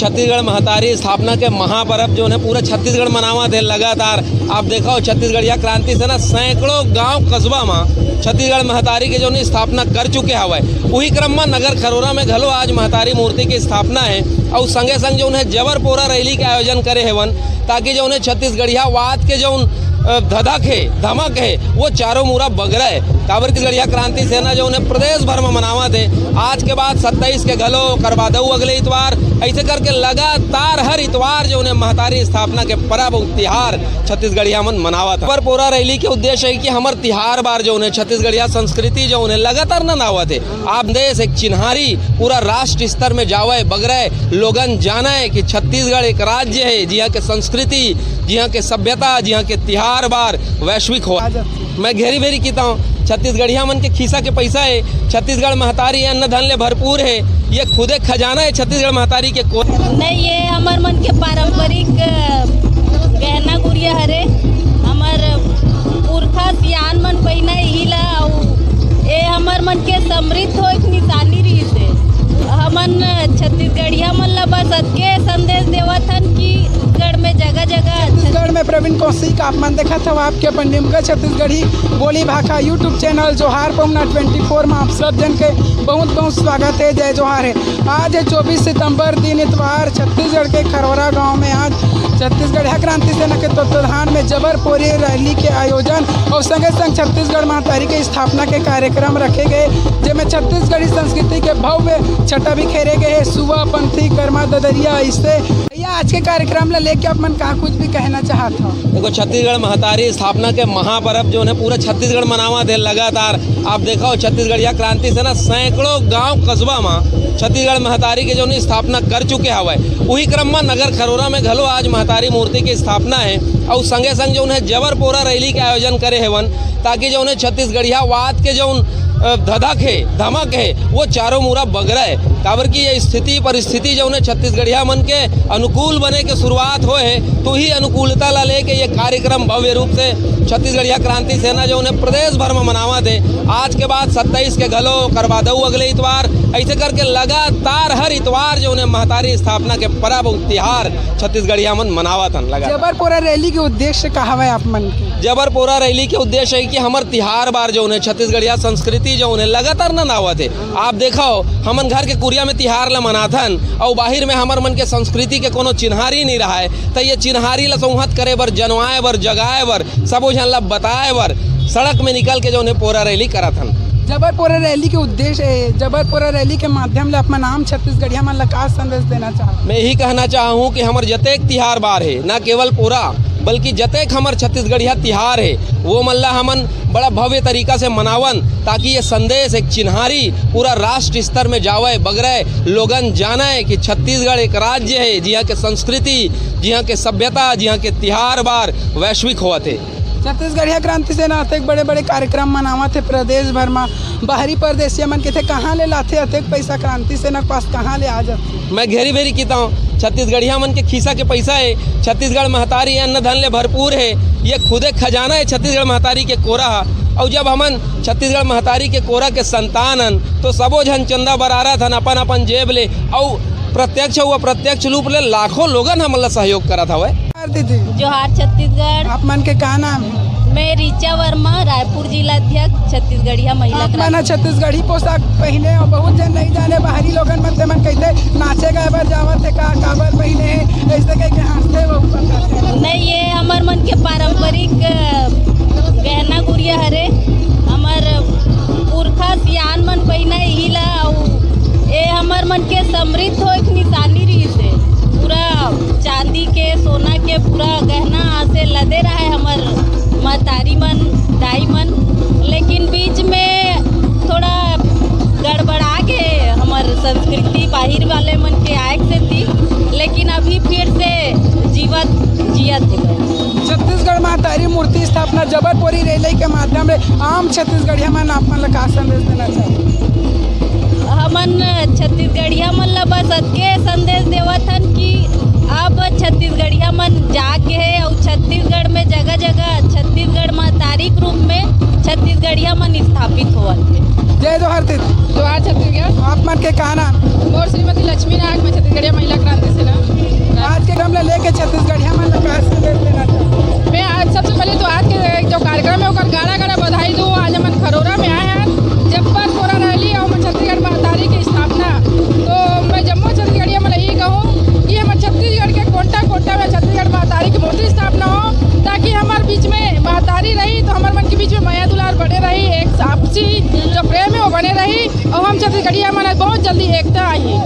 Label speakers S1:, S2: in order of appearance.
S1: छत्तीसगढ़ महतारी स्थापना के महापर्व जो है पूरा छत्तीसगढ़ मनावा थे लगातार। आप देखो छत्तीसगढ़िया क्रांति से ना सैकड़ों गांव कस्बा में छत्तीसगढ़ महतारी के जो है स्थापना कर चुके हवे। वही क्रम में नगर खरोरा में घलो आज महतारी मूर्ति की स्थापना है और संगे संग जो है जबरपोरा रैली के आयोजन करे हेवन ताकि जो छत्तीसगढ़िया वाद के जो धधक है धमक है वो चारों मुरा बगरा है। काबर की गढ़िया क्रांति सेना जो उन्हें प्रदेश भर में मनावा थे आज के बाद 27 के घलो करवा दऊ अगले इतवार ऐसे करके लगातार हर इतवार जो उन्हें महतारी स्थापना के पर्व तिहार छत्तीसगढ़िया मन मनावा था। पर पूरा रैली के उद्देश्य है कि हमारे तिहार बार जो उन्हें छत्तीसगढ़िया संस्कृति जो उन्हें लगातार न नावा थे आप देश एक चिन्हारी पूरा राष्ट्र स्तर में जावे बगरे लोगन जाना है कि छत्तीसगढ़ एक राज्य है जिहाँ के संस्कृति जिहाँ के सभ्यता जिहाँ के तिहार बार वैश्विक हो। मैं घेरी भेरी कहता हूँ छत्तीसगढ़िया मन के खीसा के पैसा है। छत्तीसगढ़ महतारी अन्न धन ले भरपूर है। ये खुदे खजाना है छत्तीसगढ़ महतारी के को
S2: नहीं ये हमार मन के पारंपरिक गहना गुड़िया हरे हमार पुरखा सियान मन पहिना हिला ये हमार मन के समृद्ध हो एक निशानी रही से हमन छत्तीसगढ़िया मन ला बस के संदेश देवत हन कि छत्तीसगढ़ में जगह जगह
S3: छत्तीसगढ़ में प्रवीण कौशिक आप मन देखा था आपके पंडिमगढ़ छत्तीसगढ़ी बोली भाषा यूट्यूब चैनल जोहार पहुना 24 में आप सब जन के बहुत बहुत स्वागत है। जय जोहार है। आज है 24 सितंबर दिन इतवार छत्तीसगढ़ के खरोरा गांव में आज छत्तीसगढ़ क्रांति सेना के तत्वाधान में जबरपोरी रैली के आयोजन और संगे संग छत्तीसगढ़ महतारी के स्थापना के कार्यक्रम रखे गए जिसमें छत्तीसगढ़ी संस्कृति के भव्य छटा बिखेरे गए। सुबह पंथी कर्मा ददरिया इससे आज के कार्यक्रम लेके आप मन कहा कुछ भी कहना चाहता हूँ।
S1: देखो छत्तीसगढ़ महतारी स्थापना के महापर्व जो है पूरा छत्तीसगढ़ मनावा थे लगातार। आप देखो छत्तीसगढ़िया क्रांति से ना सैकड़ों गांव कस्बा में छत्तीसगढ़ महतारी के जो स्थापना कर चुके हवे। वही क्रम में नगर खरोरा में घलो आज महतारी मूर्ति की स्थापना है और संगे संग जो है जबरपोरा रैली के आयोजन करे हेवन ताकि जो छत्तीसगढ़िया वाद के जो धधक है धमक है वो चारों मुरा बगरा है। काबर की ये स्थिति परिस्थिति जो छत्तीसगढ़िया मन के अनुकूल बने के शुरुआत हो है तो ही अनुकूलता ला लेके ये कार्यक्रम भव्य रूप से छत्तीसगढ़िया क्रांति सेना जो प्रदेश भर में मनावा थे आज के बाद 27 के घलो करवा दऊ अगले इतवार ऐसे करके लगातार हर इतवार जो महतारी स्थापना के पर्व तिहार छत्तीसगढ़िया मन मनावा था।
S3: जबरपोरा रैली के उद्देश्य कहा है आप मन के
S1: जबरपोरा रैली के उद्देश्य है कि हमारे तिहार बार जो छत्तीसगढ़िया संस्कृति जो लगातार न नावा थे। आप देखो हमन घर के कुरिया में तिहार ला मनाथन और बाहर में हमार मन के संस्कृति के कोनो चिन्हारी नहीं रहा है तो ये चिन्हारी ला संहत करे बर जनवाए बर जगाए बर सबो झन ला बताए बर सड़क में निकल के जो पोरा रैली करथन।
S3: जबरपोरा रैली के उद्देश्य है जबरपोरा रैली के माध्यम से अपना नाम छत्तीसगढ़िया मन ला का संदेश देना चाहूँ।
S1: मैं यही कहना चाहूँ कि हमार जतेक तिहार बार है न केवल पूरा बल्कि जतेक हमार छत्तीसगढ़िया तिहार है वो मल्ला हमन बड़ा भव्य तरीका से मनावन ताकि ये संदेश एक चिन्हारी पूरा राष्ट्र स्तर में जावे बगरे लोगन जाना है कि छत्तीसगढ़ एक राज्य है जिहाँ के संस्कृति जिहाँ के सभ्यता जिहाँ के तिहार बार वैश्विक हुआ थे।
S3: छत्तीसगढ़िया क्रांति सेना अतेक बड़े बड़े कार्यक्रम मनावा थे प्रदेश भर में बाहरी परदेशिया मन के थे कहाँ ले लाते अतेक पैसा क्रांति सेना के पास कहाँ ले आ जाते।
S1: मैं घेरी भेरी कहता हूँ छत्तीसगढ़िया मन के खीसा के पैसा है। छत्तीसगढ़ महतारी अन्न धन ले भरपूर है। ये खुदे खजाना है छत्तीसगढ़ महतारी के कोरा और जब हमन छत्तीसगढ़ महतारी के कोरा के संतानन तो सबो झन चंदा बरारा थन अपन अपन जेब ले और प्रत्यक्ष व अप्रत्यक्ष रूप ले लाखों लोगन हमन ला सहयोग करत हवे।
S2: जोहार छत्तीसगढ़।
S3: आप मन के का नाम है?
S2: मैं रीचा वर्मा रायपुर जिला अध्यक्ष छत्तीसगढ़िया महिला
S3: क्रांति। छत्तीसगढ़ी पोशाक पहने और बहुत जन नहीं जाने बाहरी लोगन मन कहते नाचे गाए बर जावत है का काबर पहने ऐसे कह के हंसते वो
S2: नहीं ये हमार मन के पारंपरिक गहना गुड़िया हरे हमार पुरखा सियान मन पहिना हिला ये हमार मन के समृद्ध हो एक निशानी रही से पूरा चांदी के सोना के पूरा गहना से लदे रहा है हमार महतारी मन दाई मन लेकिन बीच में थोड़ा गड़बड़ा के हमार संस्कृति बाहर वाले मन के आए से थी लेकिन अभी फिर से जियत है।
S3: छत्तीसगढ़ महतारी मूर्ति स्थापना जबरपोरी रैली के माध्यम से आम छत्तीसगढ़िया मन आप मन ला का संदेश देना चाहिए।
S2: हमन छत्तीसगढ़िया मन ला बस के संदेश देवत हन कि अब छत्तीसगढ़िया मन जाके है और छत्तीसगढ़ में जगह जगह छत्तीसगढ़ महतारी रूप में छत्तीसगढ़िया मन स्थापित हुआ थे।
S3: जय जोहार।
S4: जोहार छत्तीसगढ़।
S3: आप मन के का नाम?
S4: मोर श्रीमती लक्ष्मी नायक मैं छत्तीसगढ़िया महिला क्रांति सेना।
S3: छत्तीसगढ़िया मन बहुत जल्दी एकता आई है।